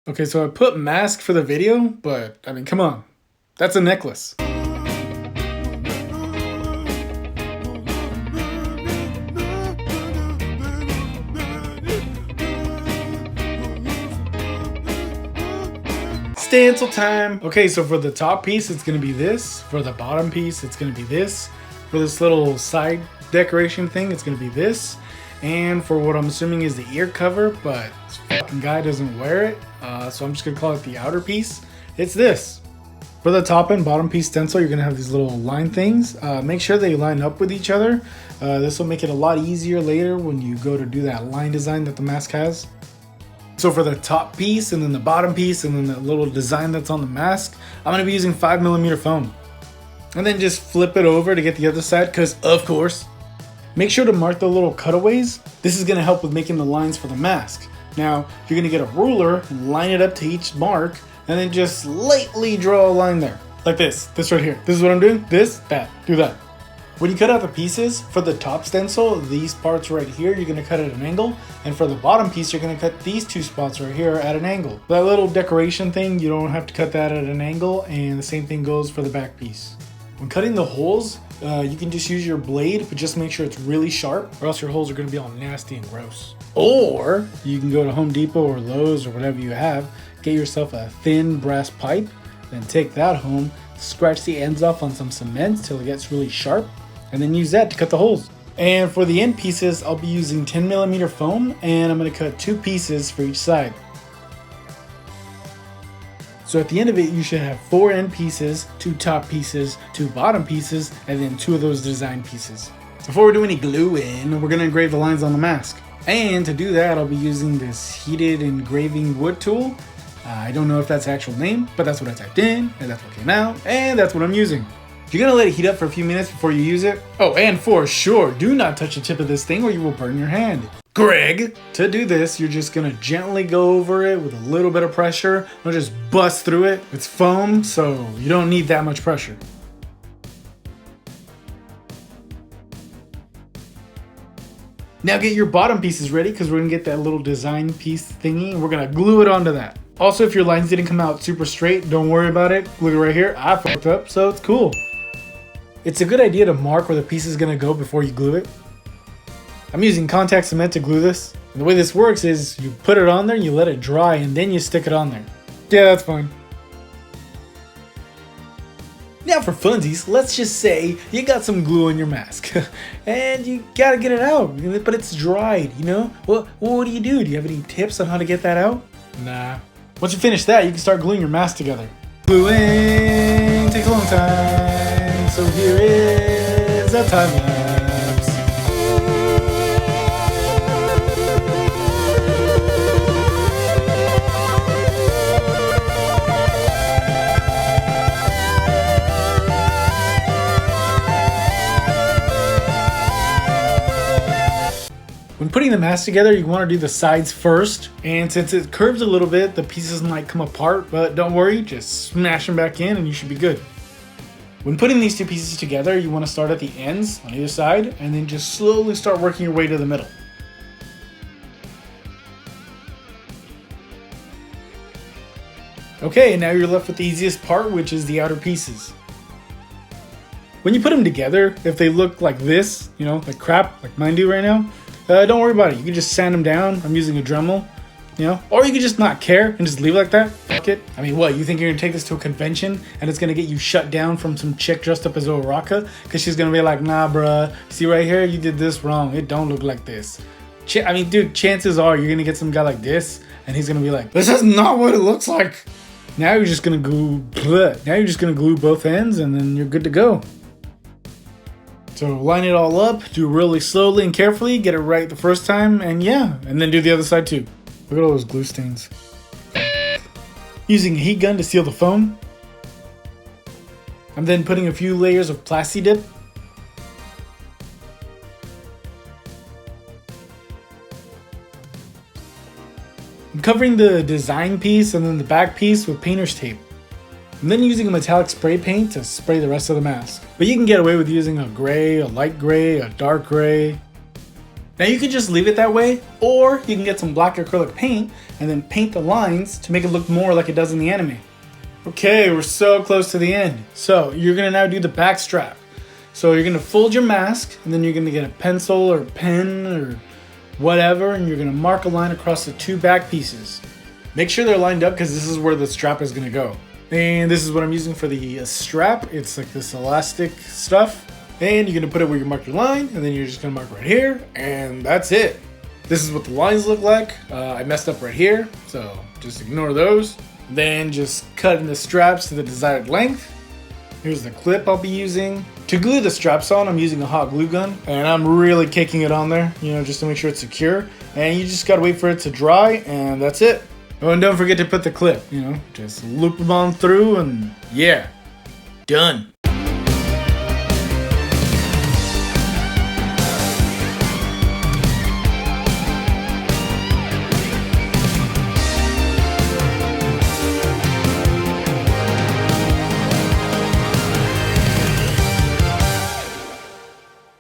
Okay, so I put mask for the video, but I mean, come on. That's a necklace. Stencil time. Okay, so for the top piece, it's gonna be this. For the bottom piece, it's gonna be this. For this little side decoration thing, it's gonna be this. And for what I'm assuming is the ear cover, but this fucking guy doesn't wear it, so I'm just gonna call it the outer piece. It's this. For the top and bottom piece stencil, you're gonna have these little line things. Make sure they line up with each other. This will make it a lot easier later when you go to do that line design that the mask has. So for the top piece and then the bottom piece and then the little design that's on the mask, I'm gonna be using 5mm foam. And then just flip it over to get the other side, because of course. Make sure to mark the little cutaways. This is gonna help with making the lines for the mask. Now, you're gonna get a ruler and line it up to each mark, and then just lightly draw a line there. Like this right here. This is what I'm doing, this, that, do that. When you cut out the pieces, for the top stencil, these parts right here, you're gonna cut at an angle. And for the bottom piece, you're gonna cut these two spots right here at an angle. That little decoration thing, you don't have to cut that at an angle, and the same thing goes for the back piece. When cutting the holes, you can just use your blade, but just make sure it's really sharp, or else your holes are gonna be all nasty and gross. Or you can go to Home Depot or Lowe's or whatever you have, get yourself a thin brass pipe, then take that home, scratch the ends off on some cement till it gets really sharp, and then use that to cut the holes. And for the end pieces, I'll be using 10mm foam, and I'm gonna cut 2 pieces for each side. So at the end of it, you should have 4 end pieces, 2 top pieces, 2 bottom pieces, and then 2 of those design pieces. Before we do any gluing, we're gonna engrave the lines on the mask. And to do that, I'll be using this heated engraving wood tool. I don't know if that's the actual name, but that's what I typed in, and that's what came out, and that's what I'm using. You're gonna let it heat up for a few minutes before you use it. Oh, and for sure, do not touch the tip of this thing or you will burn your hand. Greg! To do this, you're just gonna gently go over it with a little bit of pressure. Don't just bust through it. It's foam, so you don't need that much pressure. Now get your bottom pieces ready, because we're gonna get that little design piece thingy and we're gonna glue it onto that. Also, if your lines didn't come out super straight, don't worry about it. Look right here, I fucked up, so it's cool. It's a good idea to mark where the piece is gonna go before you glue it. I'm using contact cement to glue this. And the way this works is you put it on there, you let it dry, and then you stick it on there. Yeah, that's fine. Now for funsies, let's just say you got some glue on your mask and you gotta get it out, but it's dried, you know? Well, what do? Do you have any tips on how to get that out? Nah. Once you finish that, you can start gluing your mask together. Gluing takes a long time, so here is a time lapse. When putting the mask together, you want to do the sides first, and since it curves a little bit, the pieces might come apart, but don't worry, just smash them back in and you should be good. When putting these 2 pieces together, you want to start at the ends on either side, and then just slowly start working your way to the middle. Okay, and now you're left with the easiest part, which is the outer pieces. When you put them together, if they look like this, you know, like crap, like mine do right now, don't worry about it. You can just sand them down. I'm using a Dremel, you know, or you can just not care and just leave it like that. Fuck it. I mean, what, you think you're gonna take this to a convention and it's gonna get you shut down from some chick dressed up as Oraka? Because she's gonna be like, nah, bruh, see right here, you did this wrong. It don't look like this. I mean, dude, chances are you're gonna get some guy like this and he's gonna be like, this is not what it looks like. Now you're just gonna glue, now you're just gonna glue both ends and then you're good to go. So line it all up, do it really slowly and carefully, get it right the first time, and yeah, and then do the other side too. Look at all those glue stains. Using a heat gun to seal the foam. I'm then putting a few layers of Plasti Dip. I'm covering the design piece and then the back piece with painter's tape. I'm then using a metallic spray paint to spray the rest of the mask. But you can get away with using a gray, a light gray, a dark gray. Now you can just leave it that way, or you can get some black acrylic paint and then paint the lines to make it look more like it does in the anime. Okay, we're so close to the end. So you're gonna now do the back strap. So you're gonna fold your mask, and then you're gonna get a pencil or pen or whatever, and you're gonna mark a line across the two back pieces. Make sure they're lined up because this is where the strap is gonna go. And this is what I'm using for the strap. It's like this elastic stuff. And you're gonna put it where you mark your line, and then you're just gonna mark right here, and that's it. This is what the lines look like. I messed up right here, so just ignore those. Then just cut in the straps to the desired length. Here's the clip I'll be using. To glue the straps on, I'm using a hot glue gun, and I'm really kicking it on there, just to make sure it's secure. And you just gotta wait for it to dry, and that's it. Oh, and don't forget to put the clip, just loop them on through, and yeah, done.